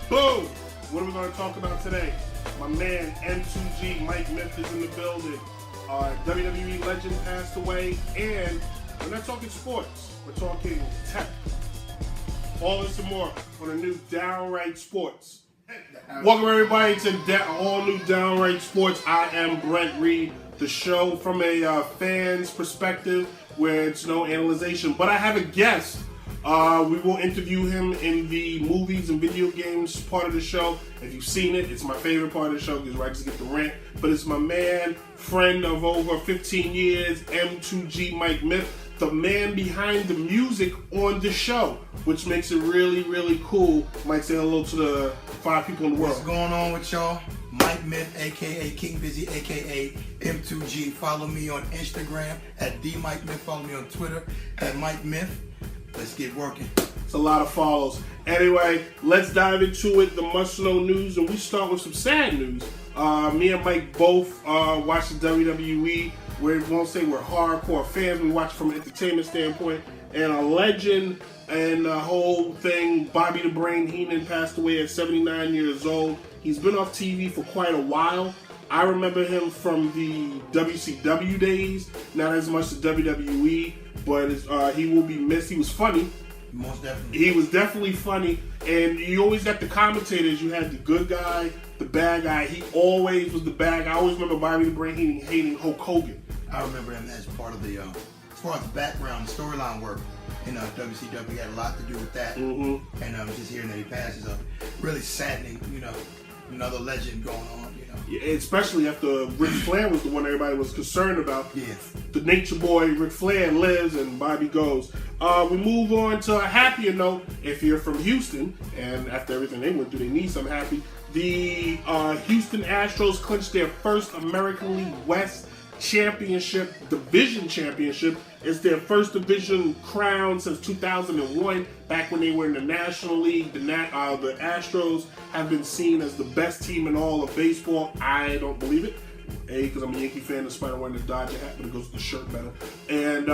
Boom! What are we going to talk about today? My man M2G, Myke Myth, is in the building. WWE legend passed away, and we're not talking sports. We're talking tech. All this and more on a new Downright Sports. Welcome everybody to all new Downright Sports. I am Brent Reed, the show from a fan's perspective where it's no analyzation. But I have a guest. We will interview him in the movies and video games part of the show. If you've seen it, it's my favorite part of the show because I just get the rant. But it's my man, friend of over 15 years, M2G Myke Myth, the man behind the music on the show, which makes it really, really cool. Myke, say hello to the 5 people in the world. What's going on with y'all? Myke Myth, aka King Busy, aka M2G. Follow me on Instagram at DMyke Myth. Follow me on Twitter at Myke Myth. Let's get working. It's a lot of follows. Anyway, let's dive into it. The must-know news, and we start with some sad news. Me and Myke both watch the WWE. We won't say we're hardcore fans. We watch from an entertainment standpoint. And a legend and the whole thing, Bobby the Brain Heenan passed away at 79 years old. He's been off TV for quite a while. I remember him from the WCW days, not as much the WWE, but he will be missed. He was funny. Most definitely. He was definitely funny, and you always got the commentators. You had the good guy, the bad guy. He always was the bad guy. I always remember Bobby the Brain Heenan hating Hulk Hogan. I remember him as part of the, as far as the background, storyline work in WCW. He had a lot to do with that. Mm-hmm. And just hearing that he passes up, really saddening, another legend going on, Yeah, especially after Ric Flair was the one everybody was concerned about. Yeah. The Nature Boy, Ric Flair, lives and Bobby goes. We move on to a happier note. If you're from Houston, and after everything they went through, they need some happy. The Houston Astros clinched their first American League West championship, division championship. It's their first division crown since 2001, back when they were in the National League. The Astros have been seen as the best team in all of baseball. I don't believe it. A, because I'm a Yankee fan, despite wearing the Dodger hat, but it goes with the shirt better. And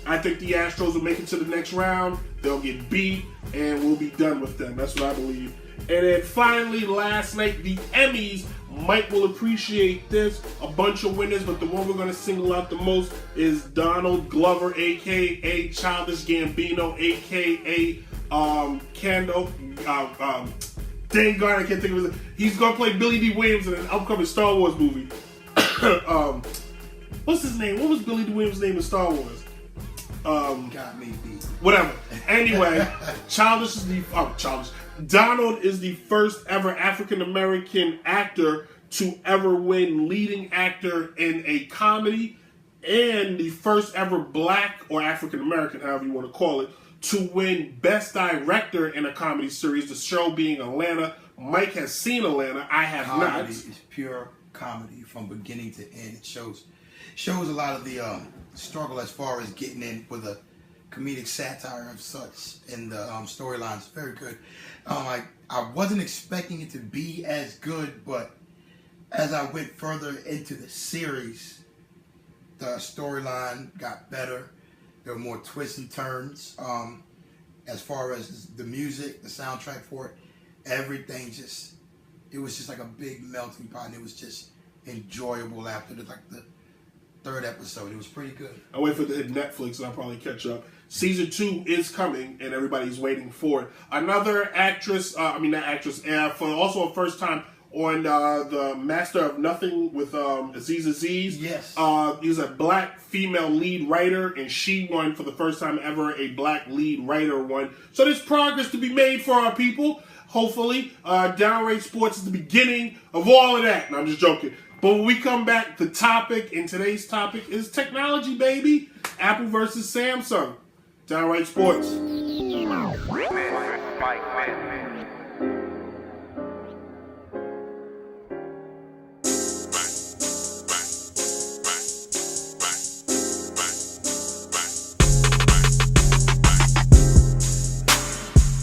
I think the Astros will make it to the next round. They'll get beat, and we'll be done with them. That's what I believe. And then finally, last night, the Emmys. Myke will appreciate this. A bunch of winners, but the one we're going to single out the most is Donald Glover, a.k.a. Childish Gambino, a.k.a. Kando. Dang God, I can't think of his name. He's going to play Billy D. Williams in an upcoming Star Wars movie. What's his name? What was Billy D. Williams' name in Star Wars? Got me beat. Whatever. Anyway, Donald is the first ever African American actor to ever win leading actor in a comedy, and the first ever black or African American, however you want to call it, to win best director in a comedy series, the show being Atlanta. Myke has seen Atlanta. I have comedy not. Comedy is pure comedy from beginning to end. It shows a lot of the struggle as far as getting in with a comedic satire of such, and the storylines very good. I wasn't expecting it to be as good, but as I went further into the series, the storyline got better. There were more twists and turns. As far as the music, the soundtrack for it, everything it was just like a big melting pot, and it was just enjoyable after the 3rd episode. It was pretty good. I wait for it to hit Netflix and I'll probably catch up. Season 2 is coming and everybody's waiting for it. Another actress, for also a first time on the Master of Nothing with Aziz Aziz. Yes. He's a black female lead writer, and she won for the first time ever. A black lead writer won. So there's progress to be made for our people. Hopefully, Downright Sports is the beginning of all of that. No, I'm just joking. But when we come back, the topic, and today's topic is technology, baby. Apple versus Samsung. Downright Sports.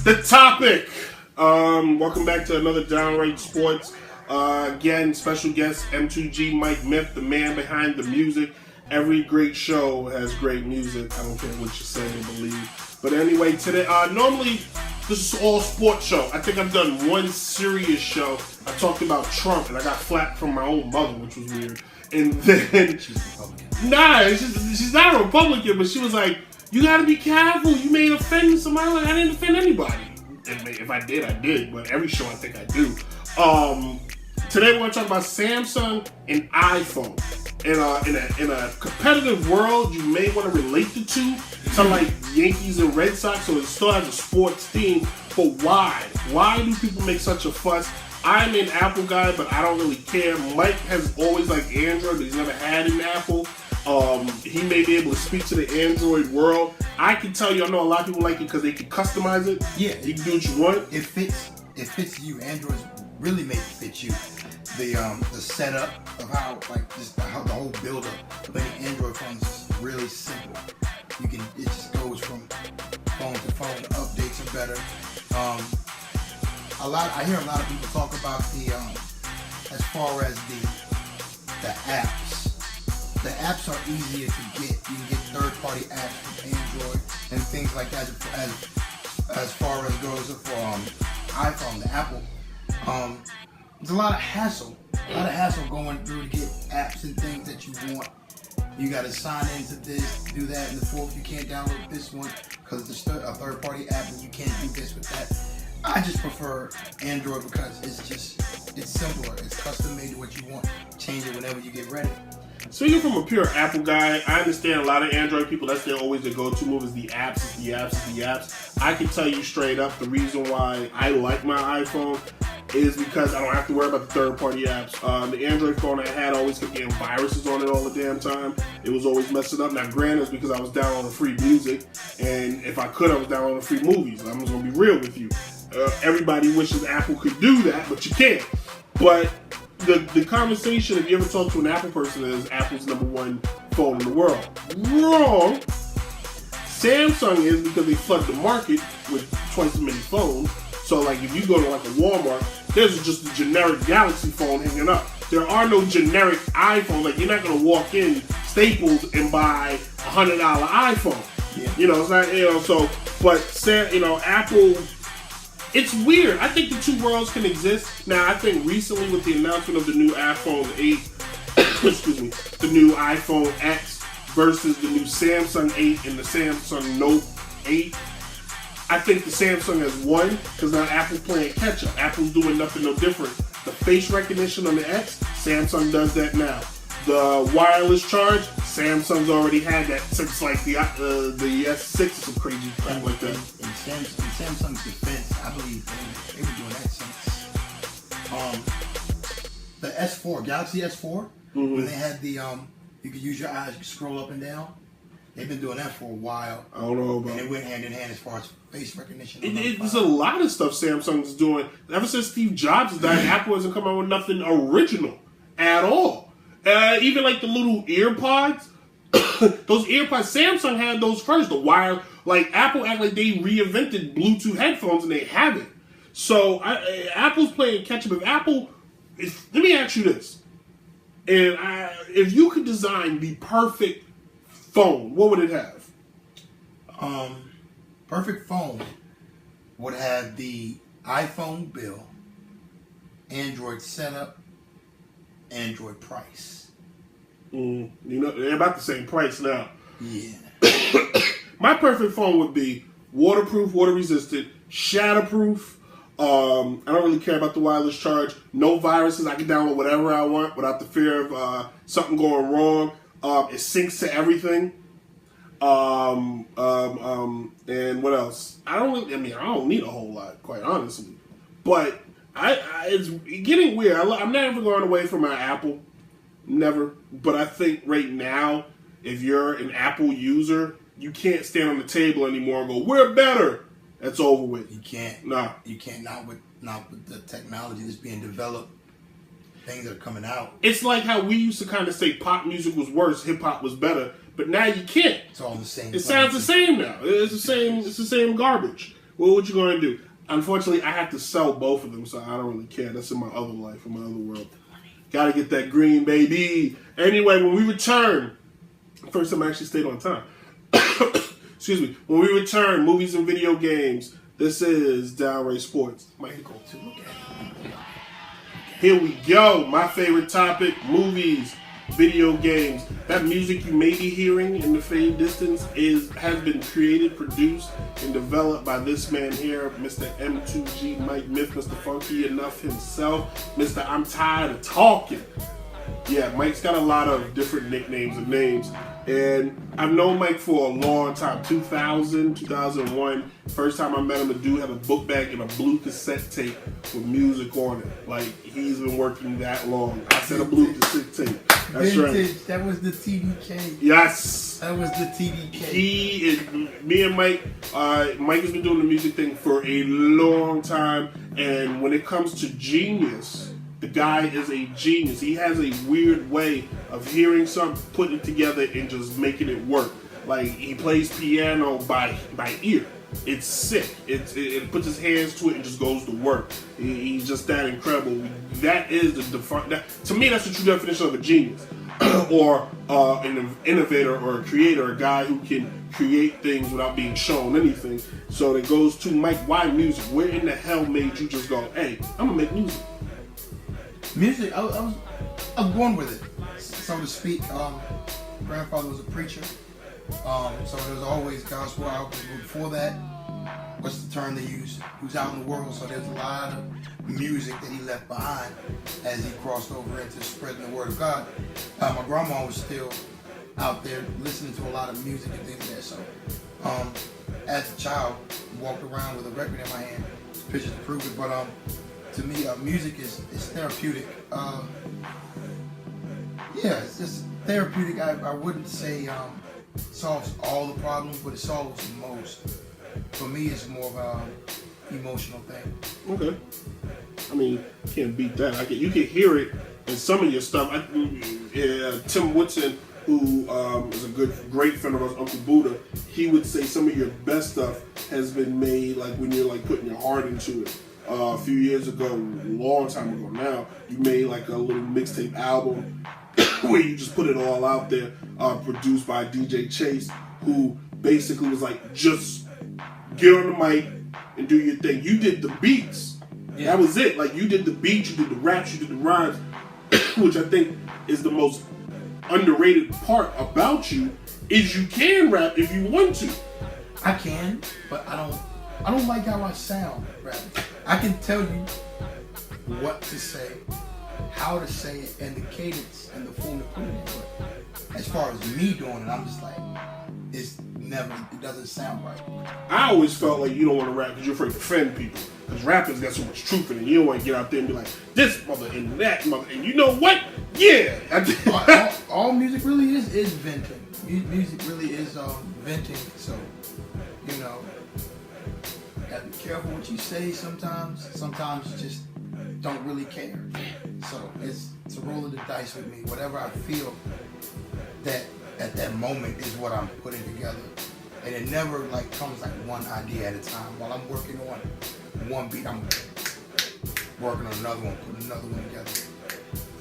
The topic. Welcome back to another Downright Sports. Again, special guest M2G Myke Myth, the man behind the music. Every great show has great music. I don't care what you say or believe. But anyway, today, normally this is all sports show. I think I've done one serious show. I talked about Trump, and I got flack from my own mother, which was weird. And then She's Republican. nah, she's not a Republican, but she was like, "You got to be careful. You may offend somebody." Like, I didn't offend anybody. And if I did, I did. But every show, I think I do. Today we're going to talk about Samsung and iPhone. In a competitive world, you may want to relate the two to like Yankees and Red Sox, so it still has a sports theme. But why? Why do people make such a fuss? I'm an Apple guy, but I don't really care. Myke has always liked Android, but he's never had an Apple. He may be able to speak to the Android world. I can tell you, I know a lot of people like it because they can customize it. Yeah, you can do what you want. It fits you. Android's really made it fit you. The setup of how how the whole build up of any Android phone is really simple. It just goes from phone to phone. The updates are better. I hear a lot of people talk about as far as the apps. The apps are easier to get. You can get third-party apps from Android and things like that. As far as goes for iPhone, the Apple, there's a lot of hassle. Going through to get apps and things that you want. You got to sign into this, do that, and the fourth you can't download this one because it's a third-party app and you can't do this with that. I just prefer Android because it's simpler. It's custom made to what you want. Change it whenever you get ready. Speaking from a pure Apple guy, I understand a lot of Android people, that's always their go-to move is the apps. I can tell you straight up, the reason why I like my iPhone is because I don't have to worry about the third-party apps. The Android phone I had always kept getting viruses on it all the damn time. It was always messing up. Now, granted, it's because I was downloading free music, and if I could, I was downloading free movies. I'm just going to be real with you. Everybody wishes Apple could do that, but you can't. But the conversation, if you ever talk to an Apple person, is Apple's #1 phone in the world. Wrong. Samsung is because they flood the market with twice as many phones. So, like, if you go to like a Walmart, there's just a generic Galaxy phone hanging up. There are no generic iPhones. Like, you're not gonna walk in Staples and buy a $100 iPhone. Yeah. You know, it's not. You know, so but Apple. It's weird. I think the two worlds can exist. Now, I think recently with the announcement of the new iPhone 8, excuse me, the new iPhone X versus the new Samsung 8 and the Samsung Note 8, I think the Samsung has won because now Apple's playing catch up. Apple's doing nothing no different. The face recognition on the X, Samsung does that now. The wireless charge, Samsung's already had that since like the S6 or some crazy crap like that. In Samsung's defense, I believe they were doing that since the S4, Galaxy S4, when they had the you could use your eyes, you could scroll up and down. They've been doing that for a while. I don't know about. And it went hand in hand as far as face recognition. There's a lot of stuff Samsung's doing. Ever since Steve Jobs died, Apple hasn't come out with nothing original at all. Even like the little earpods, those earpods, Samsung had those first. The wire, like Apple act like they reinvented Bluetooth headphones and they haven't. So Apple's playing catch up. Let me ask you this: if you could design the perfect phone, what would it have? Perfect phone would have the iPhone build, Android setup, Android price. They're about the same price now. Yeah. My perfect phone would be waterproof, water resistant, shatterproof. I don't really care about the wireless charge. No viruses. I can download whatever I want without the fear of something going wrong. It syncs to everything. And what else? I don't need a whole lot, quite honestly. But it's getting weird. I'm never going away from my Apple. Never. But I think right now, if you're an Apple user, you can't stand on the table anymore and go, "We're better." That's over with. You can't. Nah. You can't. Not with the technology that's being developed. Things that are coming out. It's like how we used to kind of say pop music was worse, hip hop was better, but now you can't. It's all the same. It sounds the same now. It's the same. It's the same garbage. Well, what you going to do? Unfortunately, I have to sell both of them, so I don't really care. That's in my other life, in my other world. Got to get that green, baby. Anyway, when we return, first time I actually stayed on time. Excuse me. When we return, movies and video games, This is Downright Sports. Myke. Go to look at it. Here we go. My favorite topic: movies, video games. That music you may be hearing in the fade distance has been created, produced, and developed by this man here, Mr. M2G Myke Myth, Mr. Funky Enough himself, Mr. I'm tired of talking. Yeah, Mike's got a lot of different nicknames and names. And I've known Myke for a long time, 2000, 2001. First time I met him, the dude had a book bag and a blue cassette tape with music on it. Like, he's been working that long. I said a blue cassette tape. That's Vintage. right. That was the TDK. Yes. That was the TDK. He is, me and Myke, Myke has been doing the music thing for a long time. And when it comes to genius, the guy is a genius. He has a weird way of hearing something, putting it together, and just making it work. Like, he plays piano by ear. It's sick. It puts his hands to it and just goes to work. He's just that incredible. That is to me, that's the true definition of a genius, or an innovator, or a creator, a guy who can create things without being shown anything. So it goes to Myke. Why music? Where in the hell made you just go, hey, I'm gonna make music? Music, I was born with it, so to speak. Grandfather was a preacher, so there was always gospel albums. Before that, what's the term they use? He was out in the world, so there's a lot of music that he left behind as he crossed over into spreading the word of God. My grandma was still out there listening to a lot of music and things like that. So, as a child, walked around with a record in my hand, pictures to prove it. But to me, music is therapeutic. Yeah, it's just therapeutic. I wouldn't say solves all the problems, but it solves most. For me, it's more of an emotional thing. Okay. I mean, can't beat that. You can hear it in some of your stuff. Tim Woodson, who is a great friend of ours, Uncle Buddha, he would say some of your best stuff has been made like when you're like putting your heart into it. A few years ago, a long time ago now, you made like a little mixtape album where you just put it all out there, produced by DJ Chase, who basically was like, just get on the mic and do your thing. You did the beats. Yeah. That was it. Like, you did the beats, you did the raps, you did the rhymes, which I think is the most underrated part about you, is you can rap if you want to. I can, but I don't like how I sound rapping. I can tell you what to say, how to say it, and the cadence and the form to put it in. But as far as me doing it, I'm just like, it doesn't sound right. I always felt like you don't want to rap because you're afraid to offend people. Because rappers got so much truth in it. You don't want to get out there and be like, this mother and that mother. And you know what? Yeah. all music really is venting. Music really is venting. So, you know, gotta be careful what you say sometimes. Sometimes you just don't really care. So it's a roll of the dice with me. Whatever I feel that at that moment is what I'm putting together. And it never like comes like one idea at a time. While I'm working on one beat, I'm working on another one, put another one together.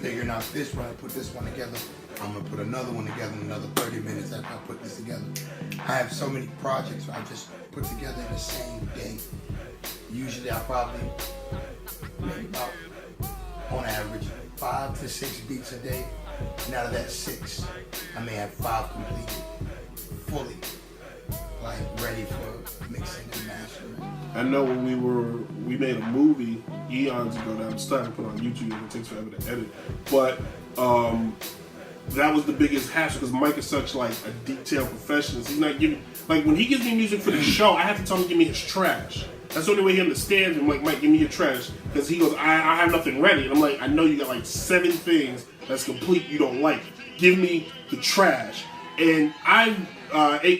Figuring out this one, put this one together. I'm gonna put another one together in another 30 minutes after I put this together. I have so many projects I just put together in the same day. Usually I probably make about, on average, 5 to 6 beats a day. And out of that 6, I may have 5 completed, fully, like ready for mixing and mastering. I know when we made a movie eons ago that I'm starting to put on YouTube and it takes forever to edit, but that was the biggest hassle because Myke is such like a detailed perfectionist. He's not giving, like when he gives me music for the show, I have to tell him to give me his trash. That's the only way he understands me. I'm like, Myke, give me your trash. Because he goes, I have nothing ready. And I'm like, I know you got like 7 things that's complete you don't like. Give me the trash. And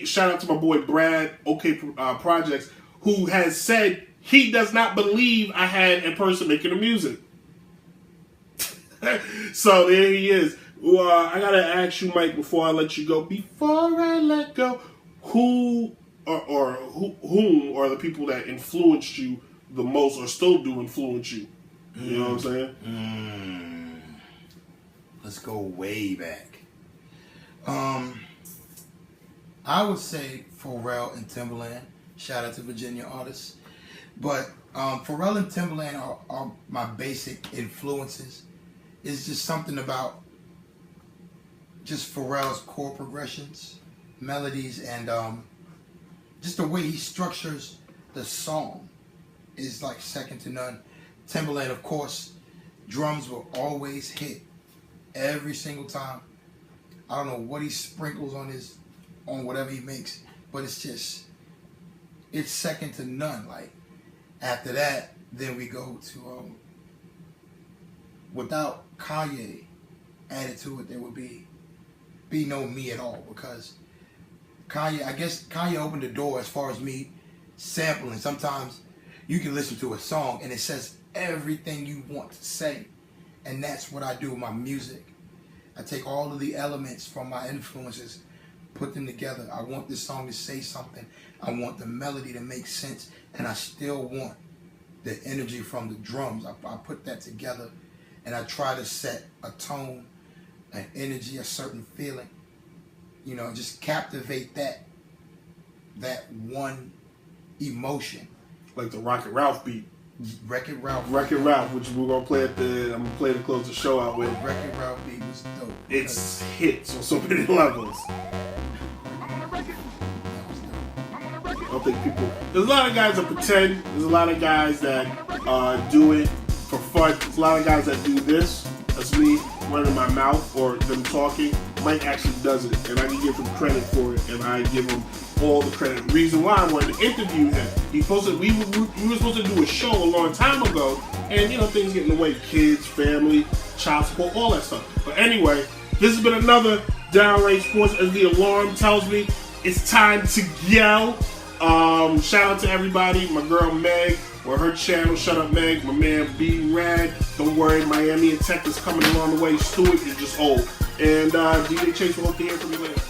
shout out to my boy Brad, OK Projects, who has said he does not believe I had a person making the music. So there he is. I gotta ask you, Myke, before I let you go. Before I let go, whom are the people that influenced you the most, or still do influence you? You know what I'm saying? Let's go way back. I would say Pharrell and Timbaland. Shout out to Virginia artists. But Pharrell and Timbaland are my basic influences. It's just something about just Pharrell's chord progressions, melodies, and just the way he structures the song is like second to none. Timbaland, of course, drums will always hit every single time. I don't know what he sprinkles on whatever he makes, but it's second to none. Like after that, then we go to without Kanye added to it, there would be no me at all, because I guess Kanye opened the door as far as me sampling. Sometimes you can listen to a song and it says everything you want to say, and that's what I do with my music. I take all of the elements from my influences, put them together. I want this song to say something. I want the melody to make sense, and I still want the energy from the drums. I put that together, and I try to set a tone, an energy, a certain feeling. You know, just captivate that one emotion. Like the Wreck-It Ralph beat. Wreck-It Ralph, which we're gonna play I'm gonna play to close the show out with. Wreck-It Ralph beat was dope. It's hits on so many levels. I don't think people. There's a lot of guys that pretend. There's a lot of guys that do it for fun. There's a lot of guys that do this. That's me running my mouth or them talking. Myke actually does it, and I can give him credit for it, and I give him all the credit. The reason why I wanted to interview him, we were supposed to do a show a long time ago, and things get in the way, kids, family, child support, all that stuff. But anyway, this has been another Downright Sports. As the alarm tells me, it's time to yell. Shout out to everybody, my girl Meg, or her channel, Shut Up Meg, my man B Rad, don't worry, Miami and Texas coming along the way, Stewart is just old. And DJ Chase, will hope to hear from you later.